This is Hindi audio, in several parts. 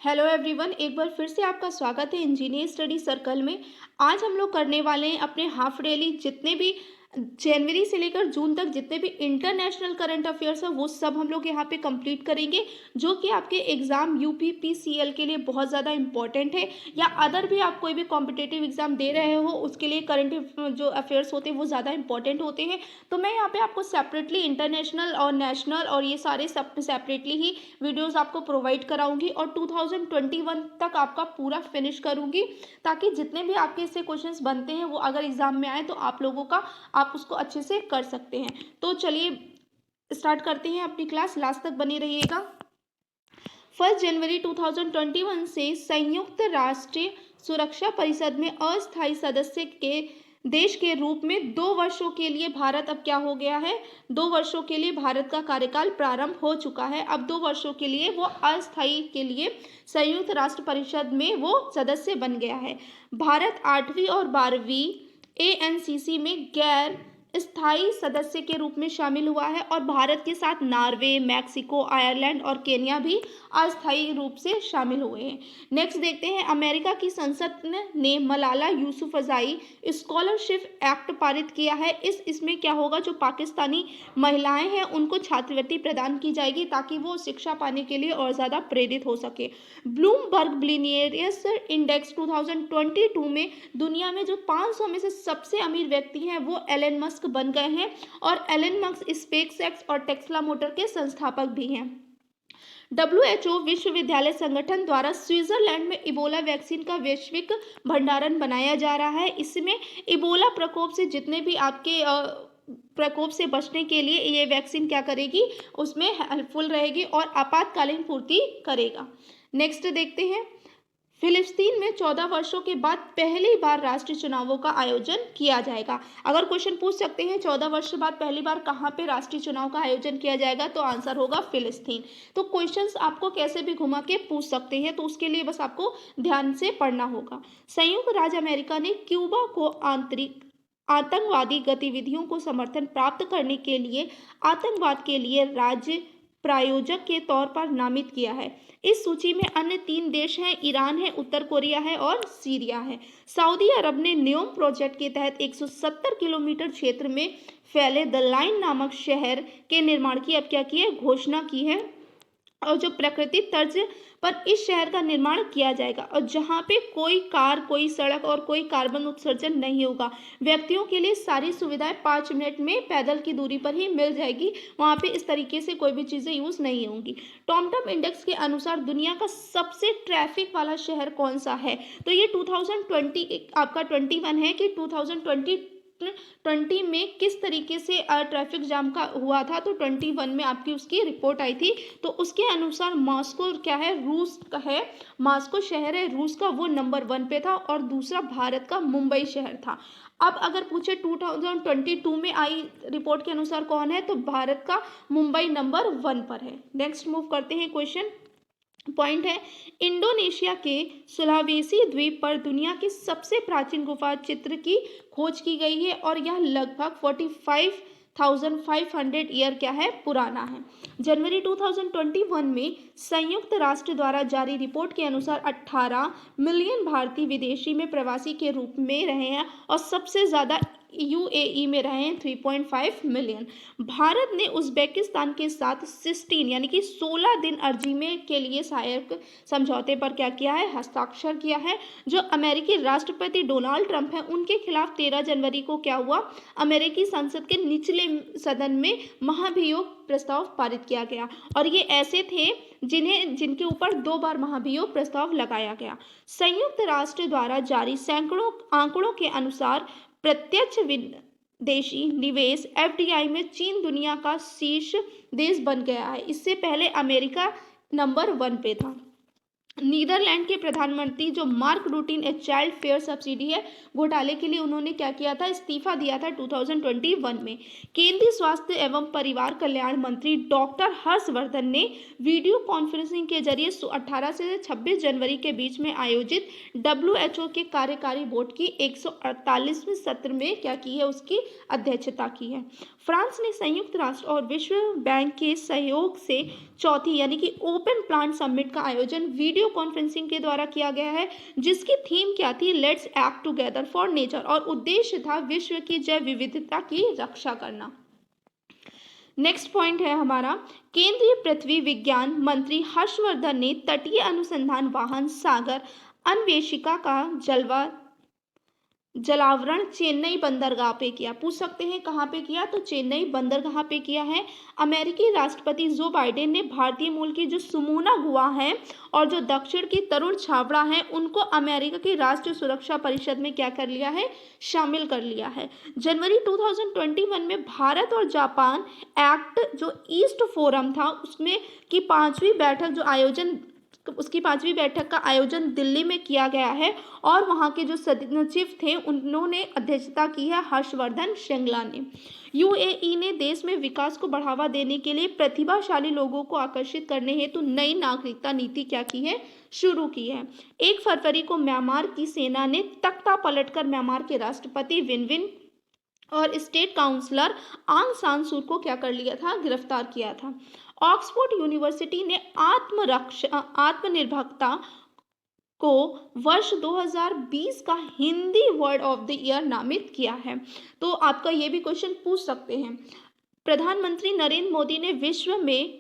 हेलो एवरीवन, एक बार फिर से आपका स्वागत है इंजीनियर स्टडी सर्कल में। आज हम लोग करने वाले हैं अपने हाफ डेली जितने भी जनवरी से लेकर जून तक जितने भी इंटरनेशनल करंट अफेयर्स है वो सब हम लोग यहाँ पे कंप्लीट करेंगे, जो कि आपके एग्जाम यूपीपीसीएल के लिए बहुत ज़्यादा इंपॉर्टेंट है। या अदर भी आप कोई भी कॉम्पिटेटिव एग्जाम दे रहे हो उसके लिए करंट जो अफेयर्स होते हैं वो ज़्यादा इंपॉर्टेंट होते हैं। तो मैं यहाँ पे आपको सेपरेटली इंटरनेशनल और नेशनल और ये सारे सब सेपरेटली ही वीडियोस आपको प्रोवाइड कराऊंगी और 2021 तक आपका पूरा फिनिश करूंगी, ताकि जितने भी आपके इससे क्वेश्चंस बनते हैं वो अगर एग्जाम में आए तो आप लोगों का आप उसको अच्छे से कर सकते हैं। तो चलिए स्टार्ट करते हैं अपनी क्लास, लास्ट तक बने रहिएगा। 1 जनवरी 2021 से संयुक्त राष्ट्र सुरक्षा परिषद में अस्थायी सदस्य के देश के रूप में 2 वर्षों के लिए भारत अब क्या हो गया है, 2 वर्षों के लिए भारत का कार्यकाल प्रारंभ हो चुका है। अब 2 वर्षों के लिए वो अस्थायी के लिए संयुक्त राष्ट्र परिषद में वो सदस्य बन गया है। भारत 8वीं और 12वीं एएनसीसी में गैर स्थायी सदस्य के रूप में शामिल हुआ है और भारत के साथ नॉर्वे, मैक्सिको, आयरलैंड और केन्या भी अस्थायी रूप से शामिल हुए हैं। नेक्स्ट देखते हैं, अमेरिका की संसद ने मलाला यूसुफजई स्कॉलरशिप एक्ट पारित किया है। इसमें क्या होगा, जो पाकिस्तानी महिलाएं हैं उनको छात्रवृत्ति प्रदान की जाएगी ताकि वो शिक्षा पाने के लिए और ज़्यादा प्रेरित हो सके। ब्लूमबर्ग बिलियनियर्स इंडेक्स 2022 में दुनिया में जो 500 में से सबसे अमीर व्यक्ति हैं वो एलन मस्क बन गए हैं और एलन मस्क स्पेसएक्स और टेस्ला मोटर के संस्थापक भी हैं। WHO विश्वविद्यालय संगठन द्वारा स्विट्जरलैंड में इबोला वैक्सीन का वैश्विक भंडारण बनाया जा रहा है। इसमें इबोला प्रकोप से जितने भी आपके प्रकोप से बचने के लिए ये वैक्सीन क्या करेगी, उसमें हेल्पफुल रहेगी और आपातकालीन पूर्ति करेगा। नेक्स्ट देखते हैं, फिलिस्तीन में 14 वर्षों के बाद पहली बार राष्ट्रीय चुनावों का आयोजन किया जाएगा। अगर क्वेश्चन पूछ सकते हैं 14 वर्ष बाद पहली बार कहाँ पे राष्ट्रीय चुनाव का आयोजन किया जाएगा, तो आंसर होगा फिलिस्तीन। तो क्वेश्चंस आपको कैसे भी घुमा के पूछ सकते हैं, तो उसके लिए बस आपको ध्यान से पढ़ना होगा। संयुक्त राज्य अमेरिका ने क्यूबा को आतंकवादी गतिविधियों को समर्थन प्राप्त करने के लिए आतंकवाद के लिए राज्य प्रायोजक के तौर पर नामित किया है। इस सूची में अन्य 3 देश हैं, ईरान है, उत्तर कोरिया है और सीरिया है। सऊदी अरब ने न्योम प्रोजेक्ट के तहत 170 किलोमीटर क्षेत्र में फैले द लाइन नामक शहर के निर्माण की अब क्या की है, घोषणा की है। और जो प्राकृतिक तर्ज पर इस शहर का निर्माण किया जाएगा और जहाँ पे कोई कार, कोई सड़क और कोई कार्बन उत्सर्जन नहीं होगा। व्यक्तियों के लिए सारी सुविधाएं 5 मिनट में पैदल की दूरी पर ही मिल जाएगी। वहाँ पे इस तरीके से कोई भी चीज़ें यूज़ नहीं होंगी। टॉमटॉम इंडेक्स के अनुसार दुनिया का सबसे ट्रैफिक वाला शहर कौन सा है, तो ये 2020 आपका 21 है कि 2020 में किस तरीके से ट्रैफिक जाम का हुआ था, तो 21 में आपकी उसकी रिपोर्ट आई थी। तो उसके अनुसार मॉस्को क्या है, रूस का है, मॉस्को शहर है रूस का, वो नंबर 1 पे था और दूसरा भारत का मुंबई शहर था। अब अगर पूछे 2022 में आई रिपोर्ट के अनुसार कौन है, तो भारत का मुंबई नंबर 1 पर है। नेक्स्ट मूव करते हैं, क्वेश्चन पॉइंट है, इंडोनेशिया के सुलावेसी द्वीप पर दुनिया की सबसे प्राचीन गुफा चित्र की खोज की गई है और यह लगभग 45,500 ईयर क्या है, पुराना है। जनवरी 2021 में संयुक्त राष्ट्र द्वारा जारी रिपोर्ट के अनुसार 18 मिलियन भारतीय विदेशी में प्रवासी के रूप में रहे हैं और सबसे ज़्यादा यूएई में रहे हैं 3.5 मिलियन। भारत ने उज्बेकिस्तान के साथ 16 यानी कि 16 दिन अर्जी में के लिए सहायक समझौते पर क्या किया है, हस्ताक्षर किया है। जो अमेरिकी राष्ट्रपति डोनाल्ड ट्रंप हैं उनके खिलाफ 13 जनवरी को क्या हुआ, अमेरिकी संसद के निचले सदन में महाभियोग प्रस्ताव पारित किया गया और ये ऐसे थे जिनके ऊपर 2 बार महाभियोग प्रस्ताव लगाया गया। संयुक्त राष्ट्र द्वारा जारी सैकड़ों आंकड़ों के अनुसार प्रत्यक्ष विदेशी निवेश एफडीआई में चीन दुनिया का शीर्ष देश बन गया है। इससे पहले अमेरिका नंबर 1 पे था। नीदरलैंड के प्रधानमंत्री जो मार्क रूटीन एक चाइल्ड फेयर सब्सिडी है घोटाले के लिए उन्होंने क्या किया था, इस्तीफा दिया था 2021 में। केंद्रीय स्वास्थ्य एवं परिवार कल्याण मंत्री डॉक्टर हर्षवर्धन ने वीडियो कॉन्फ्रेंसिंग के जरिए 18 से 26 जनवरी के बीच में आयोजित WHO के कार्यकारी बोर्ड की 148वें सत्र में क्या की है, उसकी अध्यक्षता की है। फ्रांस ने संयुक्त राष्ट्र और विश्व बैंक के सहयोग से चौथी यानी कि ओपन प्लांट समिट का आयोजन वीडियो वीडियो कॉन्फ्रेंसिंग के द्वारा किया गया है, जिसकी थीम क्या थी, let's act together for nature, और उद्देश्य था विश्व की जैव विविधता की रक्षा करना। नेक्स्ट पॉइंट है हमारा, केंद्रीय पृथ्वी विज्ञान मंत्री हर्षवर्धन ने तटीय अनुसंधान वाहन सागर अन्वेषिका का जलावरण चेन्नई बंदरगाह पे किया। पूछ सकते हैं कहाँ पे किया, तो चेन्नई बंदरगाह पे किया है। अमेरिकी राष्ट्रपति जो बाइडेन ने भारतीय मूल की जो सुमोना गुआ है और जो दक्षिण की तरुण छाबड़ा है, उनको अमेरिका की राष्ट्रीय सुरक्षा परिषद में क्या कर लिया है, शामिल कर लिया है। जनवरी 2021 में भारत और जापान एक्ट जो ईस्ट फोरम था उसमें की पांचवी बैठक का आयोजन दिल्ली में किया गया है, और वहां के जो सचिव थे उन्होंने अध्यक्षता की है हर्षवर्धन श्रृंगला ने। यूएई ने देश में विकास को बढ़ावा देने के लिए प्रतिभाशाली लोगों को आकर्षित करने हेतु नई नागरिकता नीति क्या की है, शुरू की है। 1 फरवरी को म्यांमार की सेना ने तख्ता पलटकर म्यांमार के राष्ट्रपति विन मिंट और स्टेट काउंसलर आंग सान सू को क्या कर लिया था, गिरफ्तार किया था। ऑक्सफोर्ड यूनिवर्सिटी ने आत्मनिर्भरता को वर्ष 2020 का Hindi word of the year नामित किया है। तो आपका ये भी क्वेश्चन पूछ सकते हैं। प्रधानमंत्री नरेंद्र मोदी ने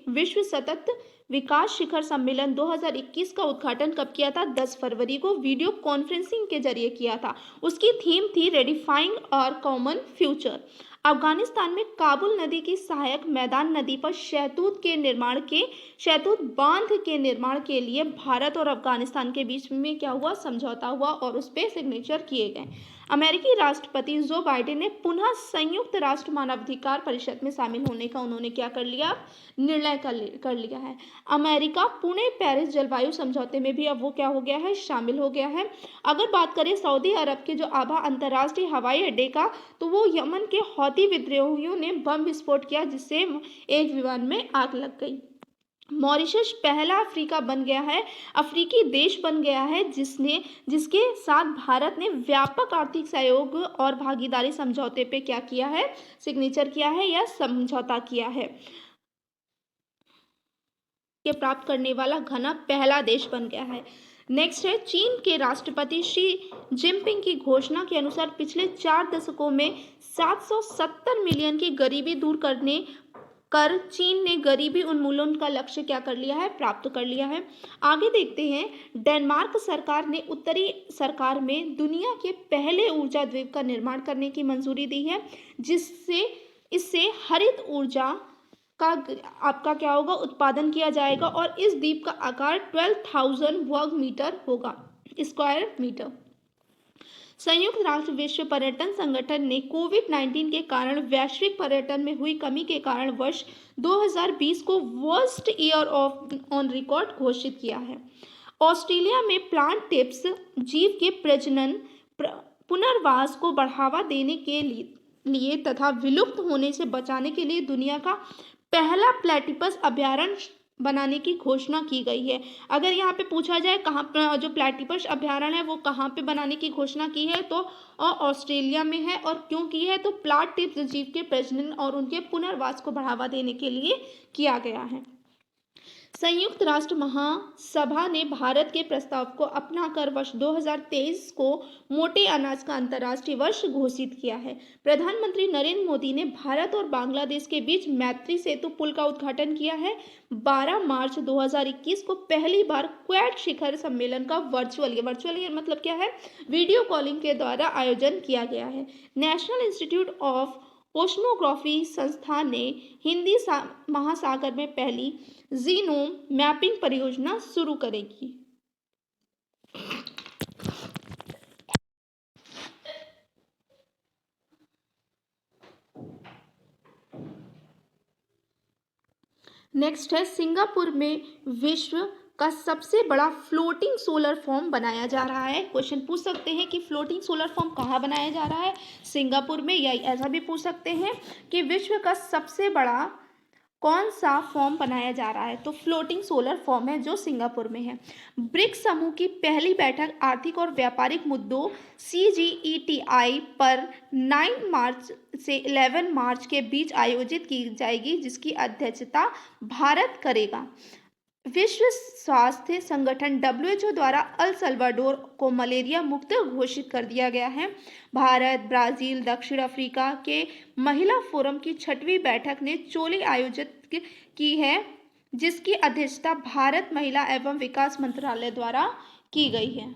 विश्व सतत विकास शिखर सम्मेलन 2021 का उद्घाटन कब किया था, 10 फरवरी को वीडियो कॉन्फ्रेंसिंग के जरिए किया था। उसकी थीम थी रेडिफाइंग और कॉमन फ्यूचर। अफगानिस्तान में काबुल नदी की सहायक मैदान नदी पर शहतूत बांध के निर्माण के लिए भारत और अफगानिस्तान के बीच में क्या हुआ, समझौता हुआ और उस पर सिग्नेचर किए गए। अमेरिकी राष्ट्रपति जो बाइडेन ने पुनः संयुक्त राष्ट्र मानवाधिकार परिषद में शामिल होने का उन्होंने क्या कर लिया, निर्णय कर लिया है। अमेरिका पुणे पेरिस जलवायु समझौते में भी अब वो क्या हो गया है, शामिल हो गया है। अगर बात करें सऊदी अरब के जो आबा अंतर्राष्ट्रीय हवाई अड्डे का, तो वो यमन के हौती विद्रोहियों ने बम विस्फोट किया, जिससे एक विमान में आग लग गई। मॉरिशस पहला अफ्रीकी देश बन गया है जिसके साथ भारत ने व्यापक आर्थिक सहयोग और भागीदारी समझौते पे क्या किया है, सिग्नेचर किया है या समझौता किया है। के प्राप्त करने वाला घना पहला देश बन गया है। नेक्स्ट है, चीन के राष्ट्रपति शी जिनपिंग की घोषणा के अनुसार पिछले 4 दशकों में 770 मिलियन की गरीबी दूर कर चीन ने गरीबी उन्मूलन का लक्ष्य क्या कर लिया है, प्राप्त कर लिया है। आगे देखते हैं, डेनमार्क सरकार ने उत्तरी सरकार में दुनिया के पहले ऊर्जा द्वीप का निर्माण करने की मंजूरी दी है, इससे हरित ऊर्जा का आपका क्या होगा, उत्पादन किया जाएगा, और इस द्वीप का आकार 12,000 वर्ग मीटर होगा, स्क्वायर मीटर। संयुक्त राष्ट्र विश्व पर्यटन संगठन ने कोविड-19 के कारण वैश्विक पर्यटन में हुई कमी के कारण वर्ष 2020 को वर्स्ट ईयर ऑन रिकॉर्ड घोषित किया है। ऑस्ट्रेलिया में प्लांट टिप्स जीव के प्रजनन पुनर्वास को बढ़ावा देने के लिए तथा विलुप्त होने से बचाने के लिए दुनिया का पहला प्लेटिपस अभयारण्य बनाने की घोषणा की गई है। अगर यहाँ पे पूछा जाए कहाँ पर जो प्लेटिपस अभयारण्य है वो कहाँ पे बनाने की घोषणा की है, तो ऑस्ट्रेलिया में है। और क्यों की है, तो प्लांट टिप्स जीव के प्रजनन और उनके पुनर्वास को बढ़ावा देने के लिए किया गया है। संयुक्त राष्ट्र महासभा ने भारत के प्रस्ताव को अपनाकर वर्ष 2023 को मोटे अनाज का अंतर्राष्ट्रीय वर्ष घोषित किया है। प्रधानमंत्री नरेंद्र मोदी ने भारत और बांग्लादेश के बीच मैत्री सेतु पुल का उद्घाटन किया है। 12 मार्च 2021 को पहली बार क्वाड शिखर सम्मेलन का वर्चुअल मतलब क्या है, वीडियो कॉलिंग के द्वारा आयोजन किया गया है। नेशनल इंस्टीट्यूट ऑफ ओशनोग्राफी संस्थान ने हिंदी महासागर में पहली जीनोम मैपिंग परियोजना शुरू करेगी। नेक्स्ट है, सिंगापुर में विश्व का सबसे बड़ा फ्लोटिंग सोलर फॉर्म बनाया जा रहा है। क्वेश्चन पूछ सकते हैं कि फ्लोटिंग सोलर फॉर्म कहाँ बनाया जा रहा है, सिंगापुर में, या ऐसा भी पूछ सकते हैं कि विश्व का सबसे बड़ा कौन सा फॉर्म बनाया जा रहा है, तो फ्लोटिंग सोलर फॉर्म है जो सिंगापुर में है। ब्रिक्स समूह की पहली बैठक आर्थिक और व्यापारिक मुद्दों CGETI पर 9 मार्च से 11 मार्च के बीच आयोजित की जाएगी, जिसकी अध्यक्षता भारत करेगा। विश्व स्वास्थ्य संगठन डब्ल्यूएचओ द्वारा अल सल्वाडोर को मलेरिया मुक्त घोषित कर दिया गया है। भारत, ब्राजील, दक्षिण अफ्रीका के महिला फोरम की 6वीं बैठक ने चोली आयोजित की है, जिसकी अध्यक्षता भारत महिला एवं विकास मंत्रालय द्वारा की गई है।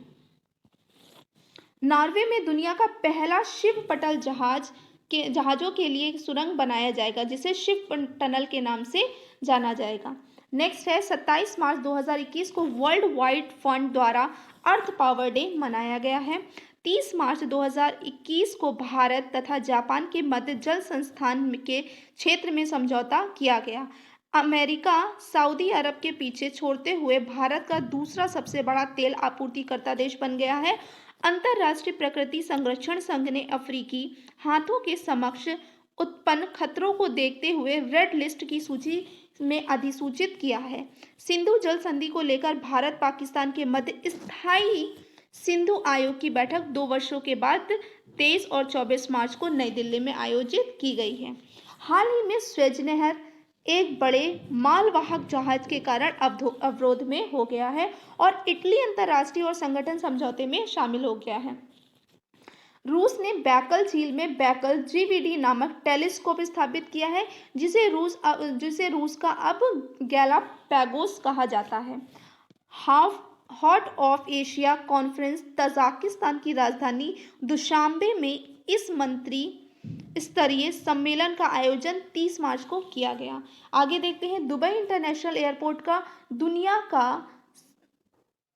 नॉर्वे में दुनिया का पहला शिव पटल जहाजों के लिए एक सुरंग बनाया जाएगा, जिसे शिव टनल के नाम से जाना जाएगा। नेक्स्ट है 27 मार्च 2021 को वर्ल्ड वाइड फंड द्वारा अर्थ पावर डे मनाया गया है। 30 मार्च 2021 को भारत तथा जापान के मध्य जल संस्थान के क्षेत्र में समझौता किया गया। अमेरिका सऊदी अरब के पीछे छोड़ते हुए भारत का दूसरा सबसे बड़ा तेल आपूर्तिकर्ता देश बन गया है। अंतर्राष्ट्रीय प्रकृति संरक्षण संघ ने अफ्रीकी हाथियों के समक्ष उत्पन्न खतरों को देखते हुए रेड लिस्ट की सूची में अधिसूचित किया है। सिंधु जल संधि को लेकर भारत पाकिस्तान के मध्य स्थायी सिंधु आयोग की बैठक 2 वर्षों के बाद 23 और 24 मार्च को नई दिल्ली में आयोजित की गई है। हाल ही में स्वेज नहर एक बड़े मालवाहक जहाज के कारण अवरोध में हो गया है और इटली अंतर्राष्ट्रीय और संगठन समझौते में शामिल हो गया है। रूस ने बैकल झील में बैकल जीवीडी नामक टेलीस्कोप स्थापित किया है, जिसे रूस का अब गैलापागोस कहा जाता है। Heart of Asia conference Tajikistan की राजधानी दुशांबे में इस मंत्री स्तरीय सम्मेलन का आयोजन 30 मार्च को किया गया। आगे देखते हैं, दुबई इंटरनेशनल एयरपोर्ट का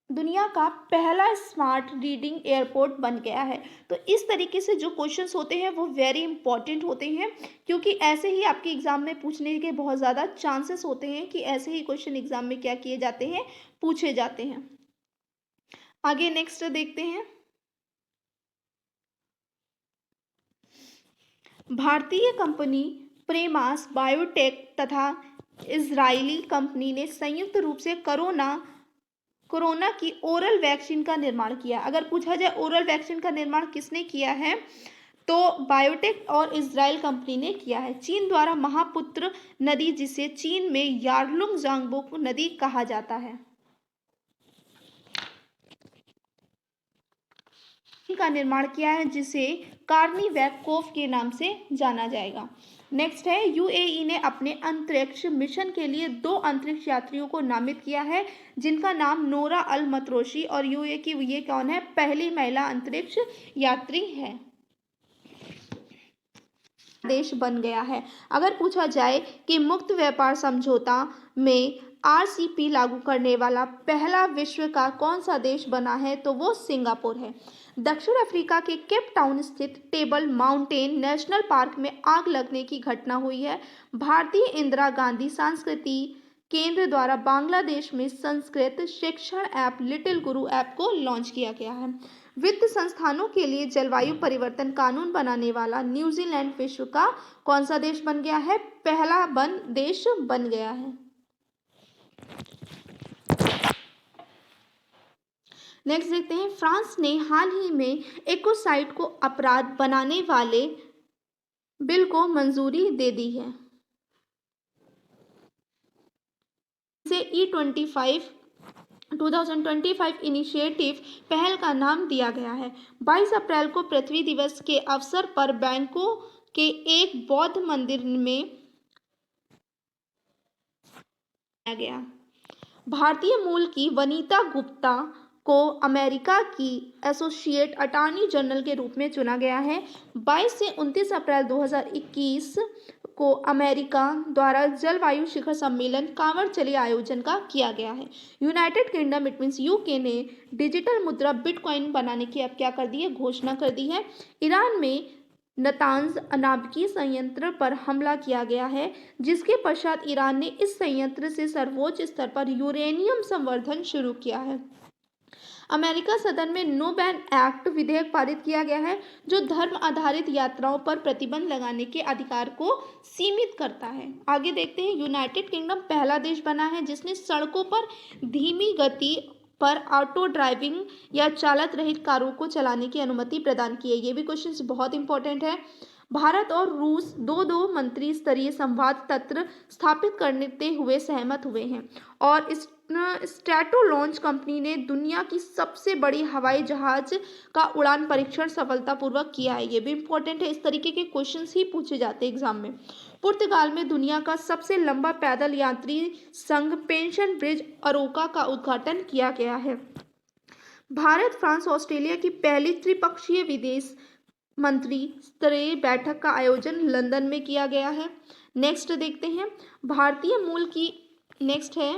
दुनिया का पहला स्मार्ट रीडिंग एयरपोर्ट बन गया है। तो इस तरीके से जो क्वेश्चंस होते हैं वो वेरी इंपॉर्टेंट होते हैं, क्योंकि ऐसे ही आपके एग्जाम में पूछने के बहुत ज़्यादा चांसेस होते हैं कि ऐसे ही क्वेश्चन एग्जाम में क्या किए जाते हैं, पूछे जाते हैं। आगे नेक्स्ट देखते हैं, भारतीय कंपनी प्रेमास बायोटेक तथा इजरायली कंपनी ने संयुक्त रूप से कोरोना की ओरल वैक्सीन का निर्माण किया। अगर पूछा जाए ओरल वैक्सीन का निर्माण किसने किया है, तो बायोटेक और इजराइल कंपनी ने किया है। चीन द्वारा महापुत्र नदी, जिसे चीन में यारलुंग जांगबो नदी कहा जाता है, का निर्माण किया है, जिसे कार्निवैकोव के नाम से जाना जाएगा। नेक्स्ट है, यूएई ने अपने अंतरिक्ष मिशन के लिए 2 अंतरिक्ष यात्रियों को नामित किया है, जिनका नाम नोरा अल मतरोशी और यूएई की ये कौन है, पहली महिला अंतरिक्ष यात्री है। देश बन गया है। अगर पूछा जाए कि मुक्त व्यापार समझौता में आरसीपी लागू करने वाला पहला विश्व का कौन सा देश बना है, तो वो सिंगापुर है। दक्षिण अफ्रीका के केप टाउन स्थित टेबल माउंटेन नेशनल पार्क में आग लगने की घटना हुई है। भारतीय इंदिरा गांधी सांस्कृति केंद्र द्वारा बांग्लादेश में संस्कृत शिक्षण ऐप लिटिल गुरु ऐप को लॉन्च किया गया है। वित्त संस्थानों के लिए जलवायु परिवर्तन कानून बनाने वाला न्यूजीलैंड विश्व का कौन सा देश बन गया है, पहला देश बन गया है। नेक्स्ट देखते हैं, फ्रांस ने हाल ही में एकोसाइड को अपराध बनाने वाले बिल को मंजूरी दे दी है। इसे E25 इनिशिएटिव पहल का नाम दिया गया है। 22 अप्रैल को पृथ्वी दिवस के अवसर पर बैंकॉक के एक बौद्ध मंदिर में गया। भारतीय मूल की वनीता गुप्ता को अमेरिका की एसोसिएट अटॉर्नी जनरल के रूप में चुना गया है। 22 से 29 अप्रैल 2021 को अमेरिका द्वारा जलवायु शिखर सम्मेलन कांवड़चली आयोजन का किया गया है। United kingdom it means UK ने डिजिटल मुद्रा बिटकॉइन बनाने की अब क्या कर दी है, घोषणा कर दी है। ईरान में नतांज नाभिकीय संयंत्र पर हमला किया गया है, जिसके पश्चात ईरान ने इस संयंत्र से सर्वोच्च स्तर पर यूरेनियम संवर्धन शुरू किया है। अमेरिका सदन में नो बैन एक्ट विधेयक पारित किया गया है, जो धर्म आधारित यात्राओं पर प्रतिबंध लगाने के अधिकार को सीमित करता है। आगे देखते हैं, यूनाइटेड किंगडम पहला देश बना है जिसने सड़कों पर धीमी गति पर ऑटो ड्राइविंग या चालक रहित कारों को चलाने की अनुमति प्रदान की है। ये भी क्वेश्चन बहुत इंपॉर्टेंट है। भारत और रूस दो मंत्री स्तरीय संवाद तंत्र स्थापित करते हुए सहमत हुए हैं और इस स्ट्रैटो लॉन्च कंपनी ने दुनिया की सबसे बड़ी हवाई जहाज का उड़ान परीक्षण सफलतापूर्वक किया है। ये भी इंपॉर्टेंट है, इस तरीके के क्वेश्चंस ही पूछे जाते हैं एग्जाम में। पुर्तगाल में दुनिया का सबसे लंबा पैदल यात्री संघ पेंशन ब्रिज अरोका का उद्घाटन किया गया है। भारत फ्रांस ऑस्ट्रेलिया की पहली त्रिपक्षीय विदेश मंत्री स्तरीय बैठक का आयोजन लंदन में किया गया है। नेक्स्ट देखते हैं, भारतीय मूल की नेक्स्ट है,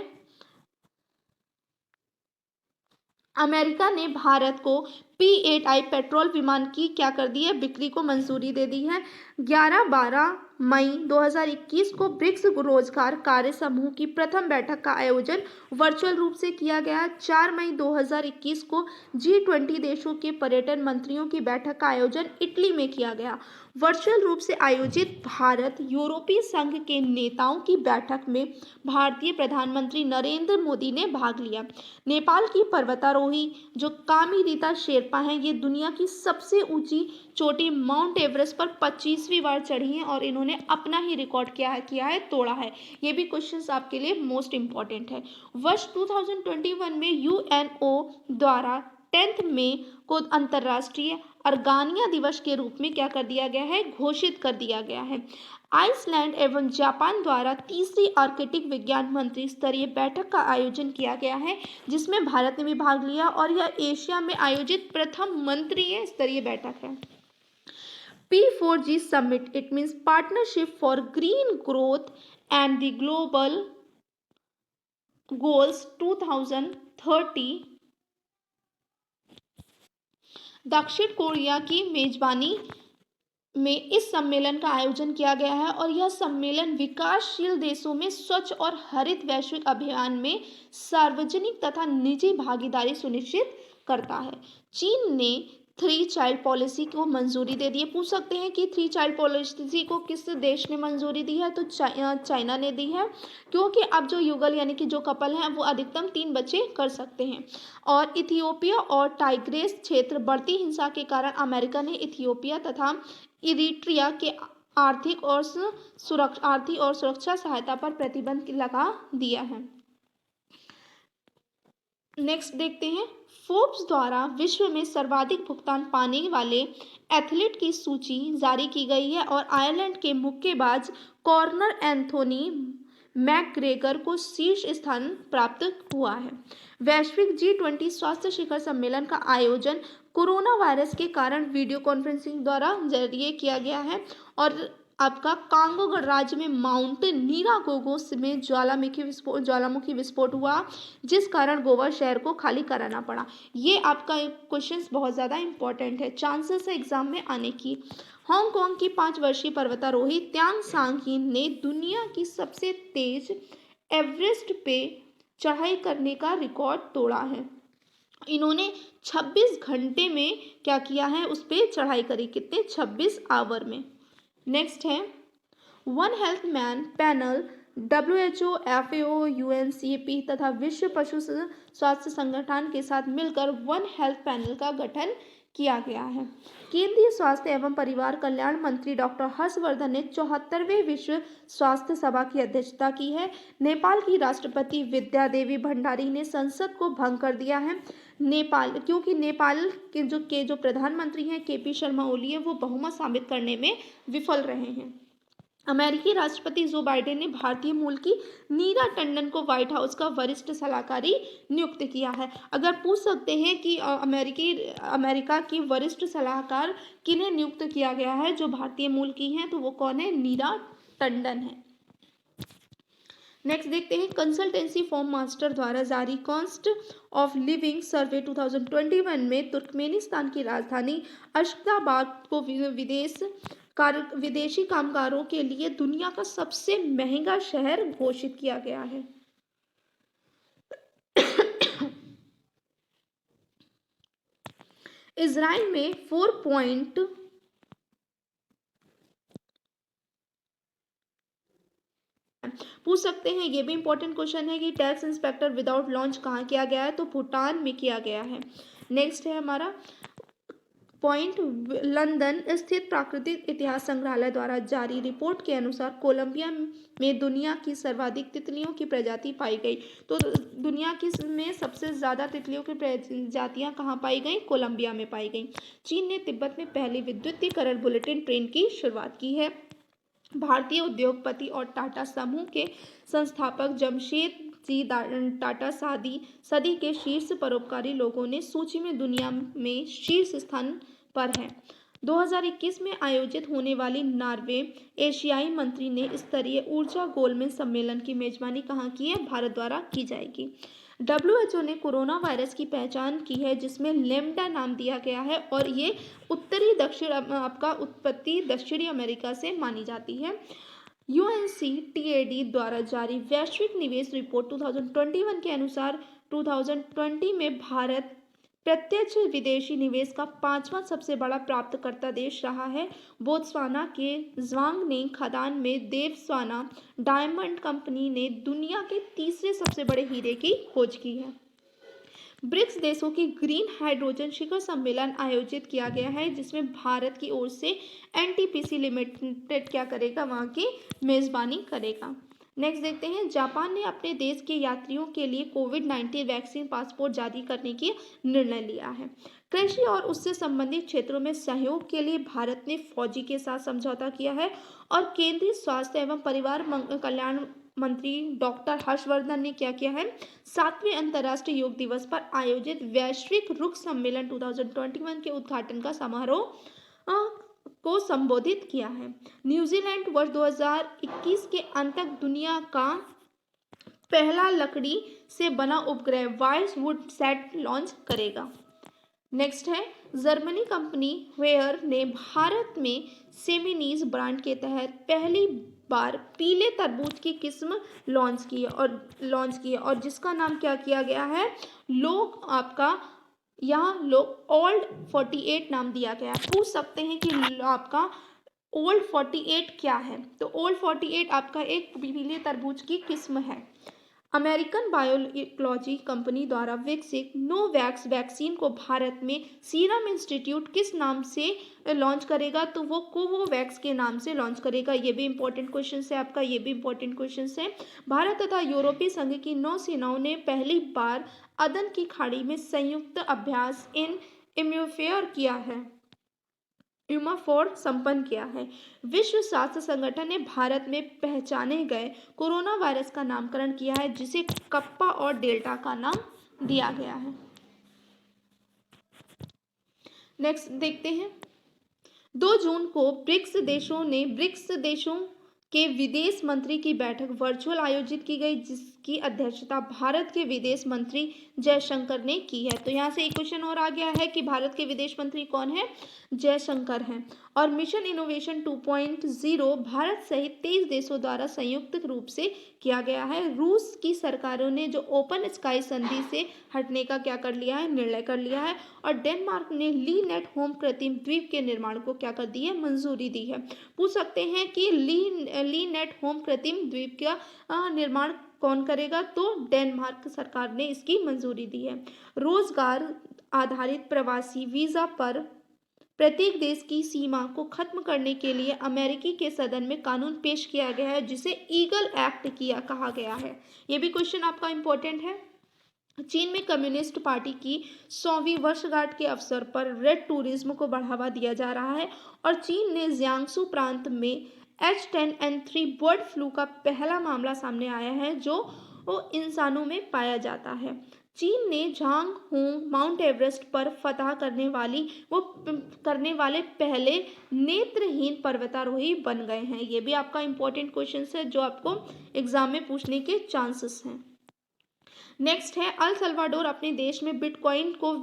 अमेरिका ने भारत को P-8I पेट्रोल विमान की क्या कर दी है, बिक्री को मंजूरी दे दी है। 11-12 मई 2021 को ब्रिक्स रोजगार कार्य समूह की प्रथम बैठक का आयोजन वर्चुअल रूप से किया गया। 4 मई 2021 को G20 देशों के पर्यटन मंत्रियों की बैठक का आयोजन इटली में किया गया। वर्चुअल रूप से आयोजित भारत यूरोपीय संघ के नेताओं की बैठक में भारतीय प्रधानमंत्री नरेंद्र मोदी ने भाग लिया। नेपाल की पर्वतारोही जो कामिरीता शेरपा हैं, ये दुनिया की सबसे ऊंची चोटी माउंट एवरेस्ट पर 25वीं बार चढ़ी हैं और इन्होंने अपना ही रिकॉर्ड किया है, तोड़ा है। ये भी क्वेश्चंस आपके लिए मोस्ट इंपॉर्टेंट है। वर्ष 2021 में यूएनओ द्वारा 10 मई को अंतर्राष्ट्रीय अर्गानिया दिवस के रूप में क्या कर दिया गया है, घोषित कर दिया गया है। आइसलैंड एवं जापान द्वारा तीसरी आर्कटिक विज्ञान मंत्री स्तरीय बैठक का आयोजन किया गया है, जिसमें भारत ने भी भाग लिया और यह एशिया में आयोजित प्रथम मंत्रीय स्तरीय बैठक है। P4G summit, it means partnership for green growth and the global goals 2030। दक्षिण कोरिया की मेजबानी में इस सम्मेलन का आयोजन किया गया है और यह सम्मेलन विकासशील देशों में स्वच्छ और हरित वैश्विक अभियान में सार्वजनिक तथा निजी भागीदारी सुनिश्चित करता है। चीन ने 3 चाइल्ड पॉलिसी को मंजूरी दे दी है। पूछ सकते हैं कि 3 चाइल्ड पॉलिसी को किस देश ने मंजूरी दी है, तो चाइना ने दी है, क्योंकि अब जो युगल यानी कि जो कपल हैं वो अधिकतम 3 बच्चे कर सकते हैं। और इथियोपिया और टाइग्रेस क्षेत्र बढ़ती हिंसा के कारण अमेरिका ने इथियोपिया तथा इरिट्रिया के आर्थिक और सुरक्षा सहायता पर प्रतिबंध लगा दिया है। नेक्स्ट देखते हैं, फोर्ब्स द्वारा विश्व में सर्वाधिक भुगतान पाने वाले एथलीट की सूची जारी की गई है और आयरलैंड के मुक्केबाज कॉर्नर एंथोनी मैकग्रेगर को शीर्ष स्थान प्राप्त हुआ है। वैश्विक G20 स्वास्थ्य शिखर सम्मेलन का आयोजन कोरोना वायरस के कारण वीडियो कॉन्फ्रेंसिंग द्वारा जरिए किया गया है और आपका कांगो गणराज्य में माउंट नीरागोगो में ज्वालामुखी विस्फोट हुआ, जिस कारण गोवा शहर को खाली कराना पड़ा। ये आपका क्वेश्चंस बहुत ज़्यादा इंपॉर्टेंट है, चांसेस है एग्जाम में आने की। हांगकांग की 5 वर्षीय पर्वतारोही त्यांग सांगकिन ने दुनिया की सबसे तेज एवरेस्ट पे चढ़ाई करने का रिकॉर्ड तोड़ा है। इन्होंने 26 घंटे में क्या किया है, उस पर चढ़ाई करी, कितने, 26 आवर में। नेक्स्ट है, one health man panel WHO, FAO, UNCP तथा विश्व पशु स्वास्थ्य संगठन के साथ मिलकर वन हेल्थ पैनल का गठन किया गया है। केंद्रीय स्वास्थ्य एवं परिवार कल्याण मंत्री डॉक्टर हर्षवर्धन ने 74वें विश्व स्वास्थ्य सभा की अध्यक्षता की है। नेपाल की राष्ट्रपति विद्या देवी भंडारी ने संसद को भंग कर दिया है। नेपाल, क्योंकि नेपाल के जो प्रधानमंत्री हैं KP शर्मा ओली है, वो बहुमत साबित करने में विफल रहे हैं। अमेरिकी राष्ट्रपति जो बाइडेन ने भारतीय मूल की नीरा टंडन को व्हाइट हाउस का वरिष्ठ सलाहकारी नियुक्त किया है। अगर पूछ सकते हैं कि अमेरिका की वरिष्ठ सलाहकार किन्हें नियुक्त किया गया है जो भारतीय मूल की हैं, तो वो कौन है, नीरा टंडन है। नेक्स्ट देखते हैं, कंसल्टेंसी फॉर्म मास्टर द्वारा जारी कॉस्ट ऑफ लिविंग सर्वे 2021 में तुर्कमेनिस्तान की राजधानी अश्गाबाद को विदेशी कामगारों के लिए दुनिया का सबसे महंगा शहर घोषित किया गया है। इजराइल में 4 पूछ सकते हैं, ये भी इंपॉर्टेंट क्वेश्चन है कि टैक्स इंस्पेक्टर विदाउट लॉन्च कहाँ किया गया है, तो भूटान में किया गया है। नेक्स्ट है हमारा, पॉइंट लंदन स्थित प्राकृतिक इतिहास संग्रहालय द्वारा जारी रिपोर्ट के अनुसार कोलंबिया में दुनिया की सर्वाधिक तितलियों की प्रजाति पाई गई। तो दुनिया की में सबसे ज्यादा तितलियों की प्रजातियां कहाँ पाई गई? कोलंबिया में पाई गई। चीन ने तिब्बत में पहली विद्युतीकरण बुलेटिन ट्रेन की शुरुआत की है। भारतीय उद्योगपति और टाटा समूह के संस्थापक जमशेद जी टाटा सदी के शीर्ष परोपकारी लोगों ने सूची में दुनिया में शीर्ष स्थान पर है। 2021 में आयोजित होने वाली नॉर्वे एशियाई मंत्री ने स्तरीय ऊर्जा गोलमेज सम्मेलन की मेजबानी कहाँ की है? भारत द्वारा की जाएगी। WHO ने कोरोना वायरस की पहचान की है जिसमें लेम्डा नाम दिया गया है और ये उत्तरी दक्षिण आपका उत्पत्ति दक्षिणी अमेरिका से मानी जाती है। UNCTAD द्वारा जारी वैश्विक निवेश रिपोर्ट 2021 के अनुसार 2020 में भारत प्रत्यक्ष विदेशी निवेश का 5वां सबसे बड़ा प्राप्तकर्ता देश रहा है। बोत्सवाना के ज्वांग खदान में देवस्वाना डायमंड कंपनी ने दुनिया के तीसरे सबसे बड़े हीरे की खोज की है। ब्रिक्स देशों की ग्रीन हाइड्रोजन शिखर सम्मेलन आयोजित किया गया है जिसमें भारत की ओर से NTPC लिमिटेड क्या करेगा? वहाँ की मेजबानी करेगा। नेक्स्ट देखते हैं, जापान ने अपने देश के यात्रियों के लिए कोविड-19 वैक्सीन पासपोर्ट जारी करने की निर्णय लिया है। कृषि और उससे संबंधित क्षेत्रों में सहयोग के लिए भारत ने फौजी के साथ समझौता किया है और केंद्रीय स्वास्थ्य एवं परिवार कल्याण मंत्री डॉक्टर हर्षवर्धन ने क्या किया है? 7वें अंतर्राष्ट्रीय योग दिवस पर आयोजित वैश्विक रुक्ष सम्मेलन 2021 के उद्घाटन का समारोह को संबोधित किया है। न्यूजीलैंड वर्ष 2021 के अंत तक दुनिया का पहला लकड़ी से बना उपग्रह वाइस वुड सैट लॉन्च करेगा। नेक्स्ट है, जर्मनी कंपनी वेयर ने भारत में सेमिनीज ब्रांड के तहत पहली बार पीले तरबूज की किस्म लॉन्च की है और जिसका नाम क्या किया गया है? लोग ओल्ड 48 नाम दिया गया है। पूछ सकते हैं कि आपका ओल्ड 48 क्या है? तो ओल्ड 48 आपका एक पीले तरबूज की किस्म है। अमेरिकन बायोलॉजी कंपनी द्वारा विकसित नोवैक्स वैक्सीन को भारत में सीरम इंस्टीट्यूट किस नाम से लॉन्च करेगा? तो वो कोवोवैक्स के नाम से लॉन्च करेगा। ये भी इंपॉर्टेंट क्वेश्चन है आपका, ये भी इंपॉर्टेंट क्वेश्चन है। भारत तथा यूरोपीय संघ की नौसेनाओं ने पहली बार अदन की खाड़ी में संयुक्त अभ्यास यूमाफोर संपन्न किया है। विश्व स्वास्थ्य संगठन ने भारत में पहचाने गए कोरोना वायरस का नामकरण किया है जिसे कप्पा और डेल्टा का नाम दिया गया है। नेक्स्ट देखते हैं, 2 जून को ब्रिक्स देशों के विदेश मंत्री की बैठक वर्चुअल आयोजित की गई जिसकी अध्यक्षता भारत के विदेश मंत्री जयशंकर ने की है। तो यहाँ से एक क्वेश्चन और आ गया है कि भारत के विदेश मंत्री कौन है? जयशंकर हैं। और मिशन इनोवेशन 2.0 भारत सहित 23 देशों द्वारा संयुक्त रूप से किया गया है। रूस की सरकारों ने जो ओपन स्काई संधि से हटने का क्या कर लिया है? निर्णय कर लिया है। और डेनमार्क ने ली नेट होम कृत्रिम द्वीप के निर्माण को क्या कर दी है? मंजूरी दी है। पूछ सकते हैं कि ली नेट होम कृत्रिम द्वीप का निर्माण कौन करेगा? तो डेनमार्क सरकार ने इसकी मंजूरी दी है। रोजगार आधारित प्रवासी वीजा पर प्रत्येक देश की सीमा को खत्म करने के लिए अमेरिकी के सदन में कानून पेश किया गया है जिसे ईगल एक्ट कहा गया है। यह भी क्वेश्चन आपका इंपॉर्टेंट है। चीन में कम्युनिस्ट पार्टी की 100वीं वर्षगांठ के अवसर पर रेड टूरिज्म को बढ़ावा दिया जा रहा है और चीन ने जियांगसू प्रांत में H10N3 बर्ड फ्लू का पहला मामला सामने आया है जो इंसानों में पाया जाता है। चीन ने झांग हुंग माउंट एवरेस्ट पर फतह करने वाले पहले नेत्रहीन पर्वतारोही बन गए हैं। ये भी आपका इंपॉर्टेंट क्वेश्चन है जो आपको एग्जाम में पूछने के चांसेस हैं। नेक्स्ट है, अल सल्वाडोर अपने देश में बिटकॉइन को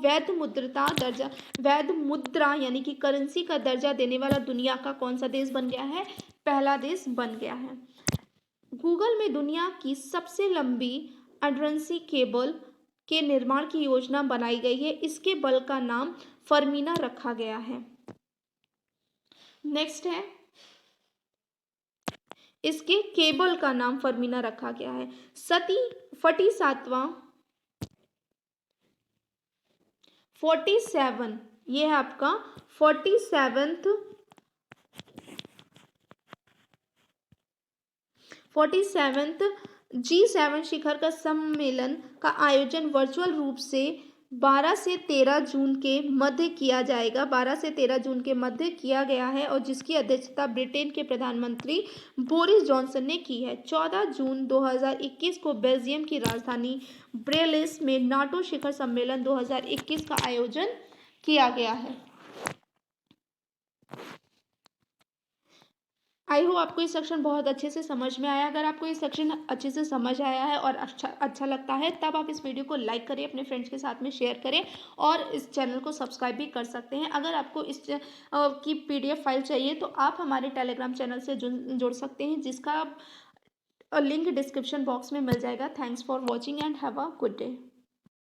वैध मुद्रा यानी कि करेंसी का दर्जा देने वाला दुनिया का कौन सा देश बन गया है? पहला देश बन गया है। गूगल में दुनिया की सबसे लंबी अंडरसी केबल के निर्माण की योजना बनाई गई है। इसके बल का नाम फर्मिना रखा गया है। नेक्स्ट है, इसके केबल का नाम फर्मिना रखा गया है। 47 ये है आपका 47th G7 शिखर का सम्मेलन का आयोजन वर्चुअल रूप से 12 से 13 जून के मध्य किया जाएगा। 12 से 13 जून के मध्य किया गया है और जिसकी अध्यक्षता ब्रिटेन के प्रधानमंत्री बोरिस जॉनसन ने की है। 14 जून 2021 को बेल्जियम की राजधानी ब्रेलिस में नाटो शिखर सम्मेलन 2021 का आयोजन किया गया है। आई होप आपको ये सेक्शन बहुत अच्छे से समझ में आया। अगर आपको ये सेक्शन अच्छे से समझ आया है और अच्छा लगता है तब आप इस वीडियो को लाइक करें, अपने फ्रेंड्स के साथ में शेयर करें और इस चैनल को सब्सक्राइब भी कर सकते हैं। अगर आपको इस की PDF फाइल चाहिए तो आप हमारे टेलीग्राम चैनल से जुड़ सकते हैं, जिसका लिंक डिस्क्रिप्शन बॉक्स में मिल जाएगा। Thanks for watching and have a good day.